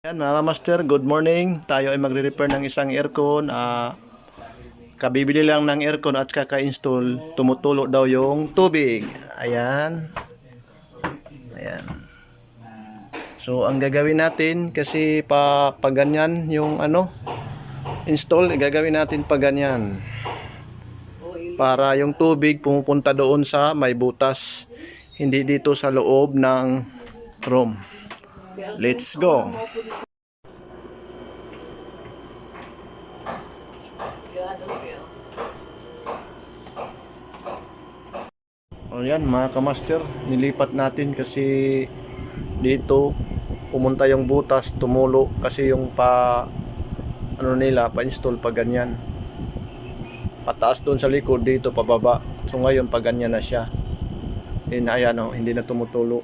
Yan mga master, good morning. Tayo ay magre-repair ng isang aircon. Kabibili lang ng aircon at kaka-install. Tumutulo daw yung tubig. Ayan. Ayan. So ang gagawin natin kasi pag ganyan yung install, gagawin natin pag ganyan. Para yung tubig pumupunta doon sa may butas. Hindi dito sa loob ng room. Let's go. O yan mga kamaster, nilipat natin kasi dito pumunta yung butas, tumulo kasi yung pa-install pa ganyan. Pataas doon sa likod, dito pababa. So ngayon pa ganyan na siya. Ayan, hindi na tumutulo.